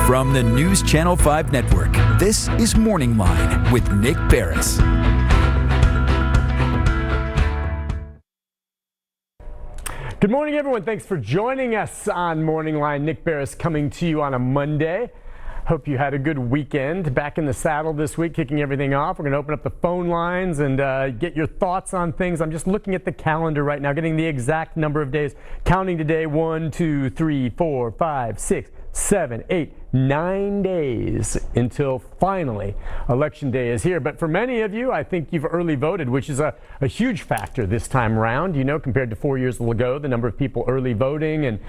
From the News Channel 5 Network, this is MorningLine with Nick Barris. Good morning, everyone. Thanks for joining us on MorningLine. Nick Barris coming to you on a Monday. Hope you had a good weekend. Back in the saddle this week, kicking everything off. We're going to open up the phone lines and get your thoughts on things. I'm just looking at the calendar right now, getting the exact number of days. Counting today, 1, 2, 3, 4, 5, 6, 7, 8, 9 days until finally Election Day is here. But for many of you, I think you've early voted, which is a huge factor this time around, you know, compared to 4 years ago, the number of people early voting and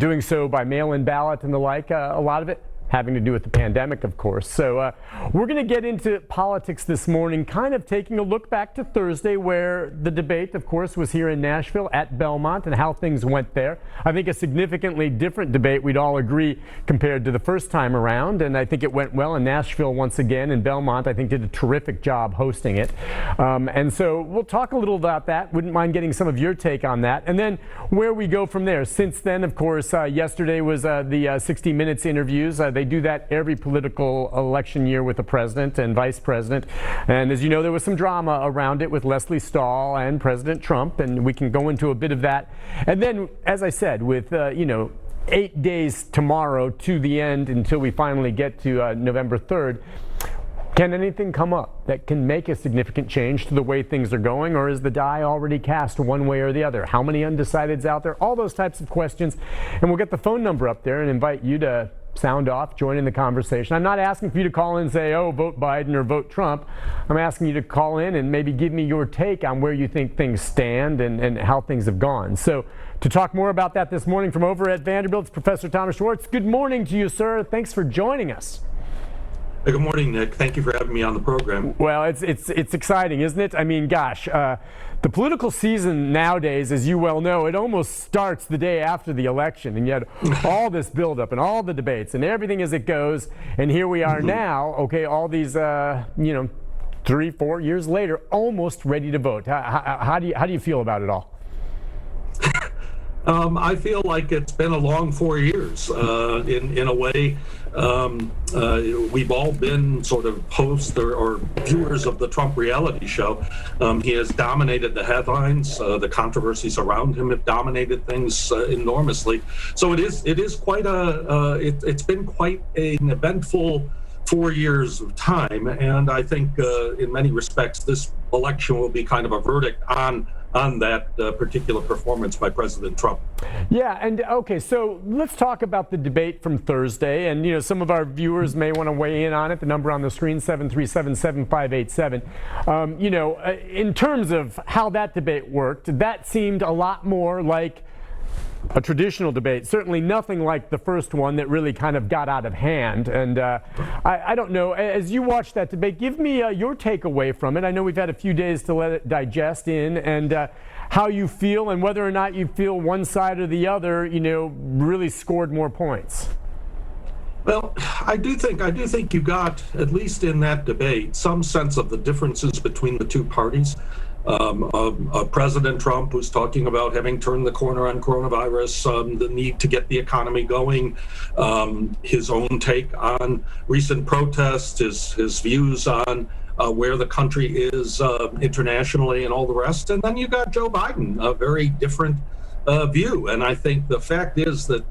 doing so by mail-in ballot and the like, a lot of it having to do with the pandemic, of course. So we're going to get into politics this morning, kind of taking a look back to Thursday, where the debate, of course, was here in Nashville at Belmont and how things went there. I think a significantly different debate, we'd all agree, compared to the first time around. And I think it went well in Nashville once again. And Belmont, I think, did a terrific job hosting it. And so we'll talk a little about that. Wouldn't mind getting some of your take on that. And then where we go from there. Since then, of course, yesterday was the 60 Minutes interviews. They do that every political election year with the president and vice president. And as you know, there was some drama around it with Leslie Stahl and President Trump, and we can go into a bit of that. And then, as I said, with 8 days tomorrow to the end until we finally get to November 3rd, can anything come up that can make a significant change to the way things are going, or is the die already cast one way or the other? How many undecideds out there? All those types of questions. And we'll get the phone number up there and invite you to sound off, join in the conversation. I'm not asking for you to call in and say, oh, vote Biden or vote Trump. I'm asking you to call in and maybe give me your take on where you think things stand and how things have gone. So to talk more about that this morning from over at Vanderbilt, it's Professor Thomas Schwartz. Good morning to you, sir. Thanks for joining us. Good morning, Nick. Thank you for having me on the program. Well, it's exciting, isn't it? I mean, gosh, the political season nowadays, as you well know, it almost starts the day after the election, and yet all this buildup and all the debates and everything as it goes, and here we are now, okay, all these, 3-4 years later, almost ready to vote. How do you feel about it all? I feel like it's been a long 4 years. In a way, we've all been sort of hosts or viewers of the Trump reality show. He has dominated the headlines. The controversies around him have dominated things enormously. So it is quite it's been quite an eventful 4 years of time, and I think in many respects this election will be kind of a verdict on that particular performance by President Trump. Yeah, and okay, so let's talk about the debate from Thursday, and some of our viewers may want to weigh in on it. The number on the screen, 737-7587. In terms of how that debate worked, that seemed a lot more like a traditional debate, certainly nothing like the first one that really kind of got out of hand. And I don't know, as you watch that debate, give me your takeaway from it. I know we've had a few days to let it digest in, and how you feel and whether or not you feel one side or the other, really scored more points. Well, I do think you got, at least in that debate, some sense of the differences between the two parties. President Trump was talking about having turned the corner on coronavirus, the need to get the economy going, his own take on recent protests, his views on where the country is internationally and all the rest. And then you got Joe Biden, a very different view. And I think the fact is that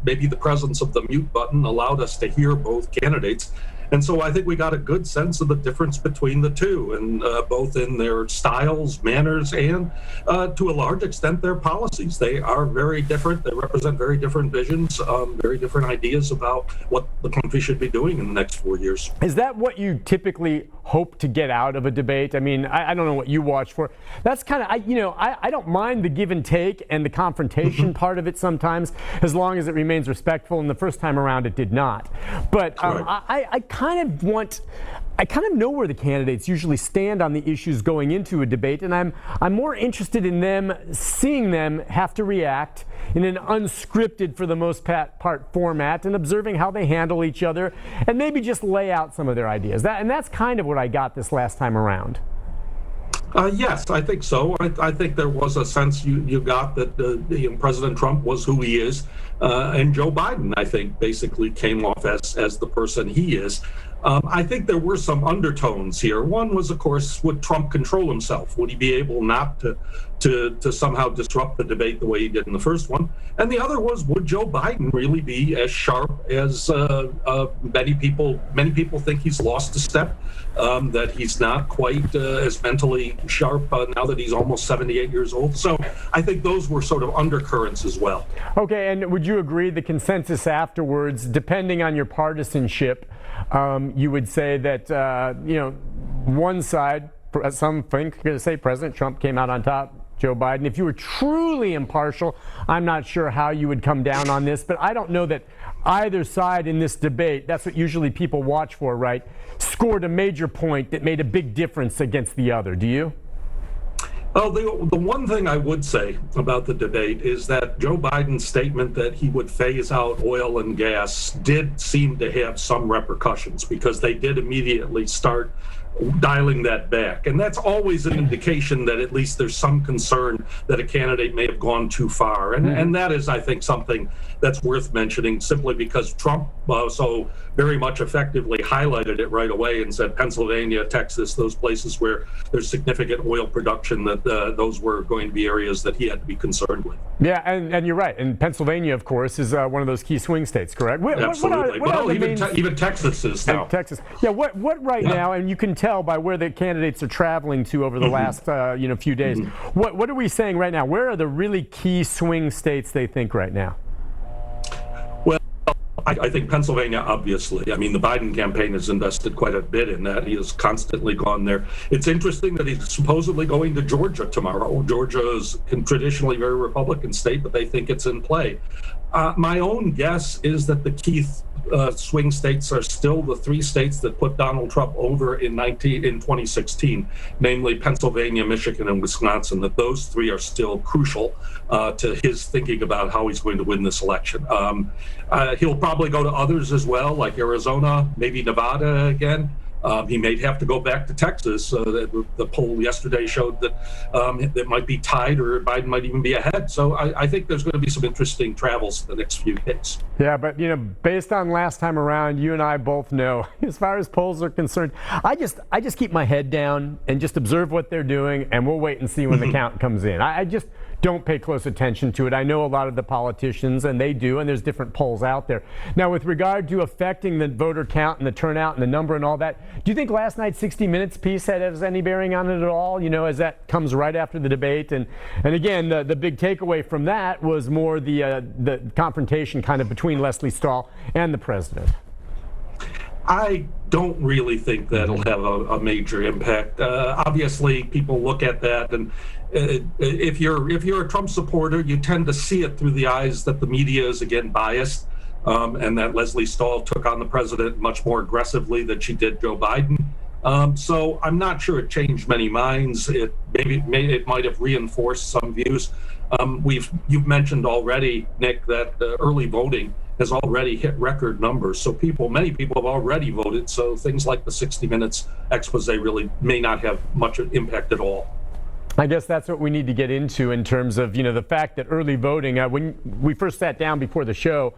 maybe the presence of the mute button allowed us to hear both candidates. And so I think we got a good sense of the difference between the two, and both in their styles, manners, and to a large extent their policies. They are very different. They represent very different visions, very different ideas about what the country should be doing in the next 4 years. Is that what you typically hope to get out of a debate? I mean, I don't know what you watch for. That's kind of, I don't mind the give and take and the confrontation part of it sometimes, as long as it remains respectful. And the first time around, it did not. But I kind of know where the candidates usually stand on the issues going into a debate, and I'm more interested in them, seeing them have to react in an unscripted, for the most part, format, and observing how they handle each other, and maybe just lay out some of their ideas. And that's kind of what I got this last time around. Yes, I think so. I think there was a sense you got that President Trump was who he is, and Joe Biden, I think, basically came off as the person he is. I think there were some undertones here. One was, of course, would Trump control himself? Would he be able not to somehow disrupt the debate the way he did in the first one? And the other was, would Joe Biden really be as sharp as many people think he's lost a step? That he's not quite as mentally sharp now that he's almost 78 years old. So I think those were sort of undercurrents as well. Okay, and would you agree the consensus afterwards, depending on your partisanship, you would say that, one side, some think, going to say President Trump came out on top, Joe Biden. If you were truly impartial, I'm not sure how you would come down on this, but I don't know that either side in this debate, that's what usually people watch for, right, scored a major point that made a big difference against the other. Do you? Well, the one thing I would say about the debate is that Joe Biden's statement that he would phase out oil and gas did seem to have some repercussions, because they did immediately start dialing that back. And that's always an indication that at least there's some concern that a candidate may have gone too far. And that is, I think, something that's worth mentioning, simply because Trump so very much effectively highlighted it right away and said Pennsylvania, Texas, those places where there's significant oil production, that those were going to be areas that he had to be concerned with. Yeah, and you're right. And Pennsylvania, of course, is one of those key swing states, correct? Absolutely. Even Texas is now. Texas. Yeah, what right now, and you can tell by where the candidates are traveling to over the last few days. What are we saying right now? Where are the really key swing states they think right now? Well, I think Pennsylvania, obviously. I mean, the Biden campaign has invested quite a bit in that. He has constantly gone there. It's interesting that he's supposedly going to Georgia tomorrow. Georgia is traditionally a very Republican state, but they think it's in play. My own guess is that the key swing states are still the three states that put Donald Trump over in 2016, namely Pennsylvania, Michigan, and Wisconsin, that those three are still crucial to his thinking about how he's going to win this election. He'll probably go to others as well, like Arizona, maybe Nevada again. He may have to go back to Texas. The poll yesterday showed that it might be tied, or Biden might even be ahead. So I think there's going to be some interesting travels the next few days. Yeah, but based on last time around, you and I both know, as far as polls are concerned, I just keep my head down and just observe what they're doing, and we'll wait and see when the count comes in. I just don't pay close attention to it. I know a lot of the politicians, and they do, and there's different polls out there. Now, with regard to affecting the voter count and the turnout and the number and all that, do you think last night's 60 Minutes piece has any bearing on it at all, as that comes right after the debate? And again, the big takeaway from that was more the confrontation kind of between Leslie Stahl and the president. I don't really think that'll have a major impact. Obviously, people look at that, and if you're a Trump supporter, you tend to see it through the eyes that the media is again biased, and that Leslie Stahl took on the president much more aggressively than she did Joe Biden. So I'm not sure it changed many minds. It might have reinforced some views. You've mentioned already, Nick, that early voting has already hit record numbers. So many people have already voted. So things like the 60 Minutes expose really may not have much impact at all. I guess that's what we need to get into in terms of, the fact that early voting, when we first sat down before the show,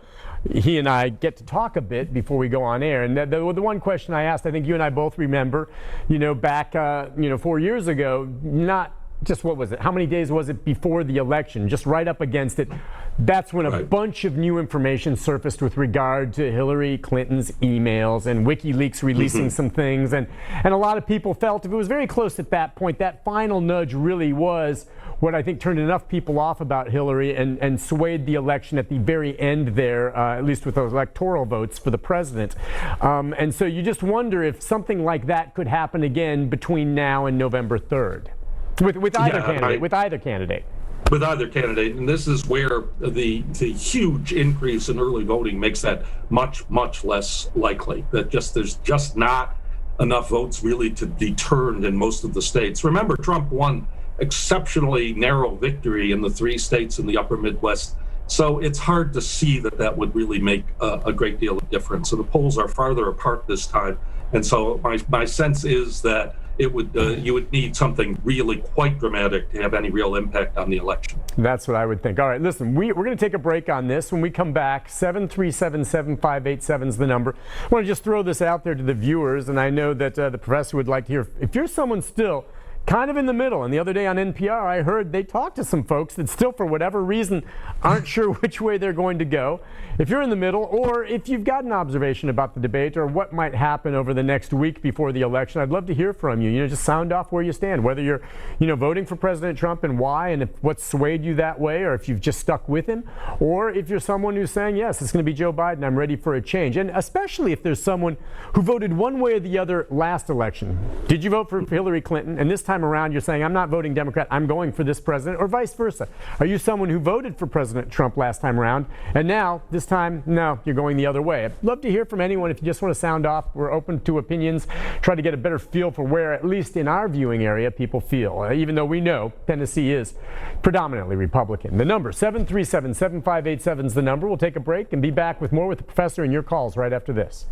he and I get to talk a bit before we go on air. And the one question I asked, I think you and I both remember, back, 4 years ago, not just what was it? How many days was it before the election? Just right up against it. That's when a bunch of new information surfaced with regard to Hillary Clinton's emails and WikiLeaks releasing some things. And a lot of people felt if it was very close at that point, that final nudge really was what I think turned enough people off about Hillary and swayed the election at the very end there, at least with those electoral votes for the president. And so you just wonder if something like that could happen again between now and November 3rd. With either candidate. With either candidate, and this is where the huge increase in early voting makes that much, much less likely. That there's just not enough votes really to be turned in most of the states. Remember, Trump won exceptionally narrow victory in the three states in the upper Midwest. So it's hard to see that would really make a great deal of difference. So the polls are farther apart this time. And so my sense is that you would need something really quite dramatic to have any real impact on the election. That's what I would think. All right, listen, we're going to take a break on this. When we come back, 737-7587 is the number. I want to just throw this out there to the viewers, and I know that the professor would like to hear, if you're someone still kind of in the middle. And the other day on NPR, I heard they talked to some folks that still, for whatever reason, aren't sure which way they're going to go. If you're in the middle, or if you've got an observation about the debate or what might happen over the next week before the election, I'd love to hear from you. Just sound off where you stand, whether you're, voting for President Trump and why, and if what swayed you that way, or if you've just stuck with him, or if you're someone who's saying, yes, it's going to be Joe Biden, I'm ready for a change. And especially if there's someone who voted one way or the other last election. Did you vote for Hillary Clinton? And this time around, you're saying, I'm not voting Democrat, I'm going for this president, or vice versa. Are you someone who voted for President Trump last time around, and now, this time, no, you're going the other way? I'd love to hear from anyone. If you just want to sound off, we're open to opinions, try to get a better feel for where, at least in our viewing area, people feel, even though we know Tennessee is predominantly Republican. The number, 737-7587 is the number. We'll take a break and be back with more with the professor and your calls right after this.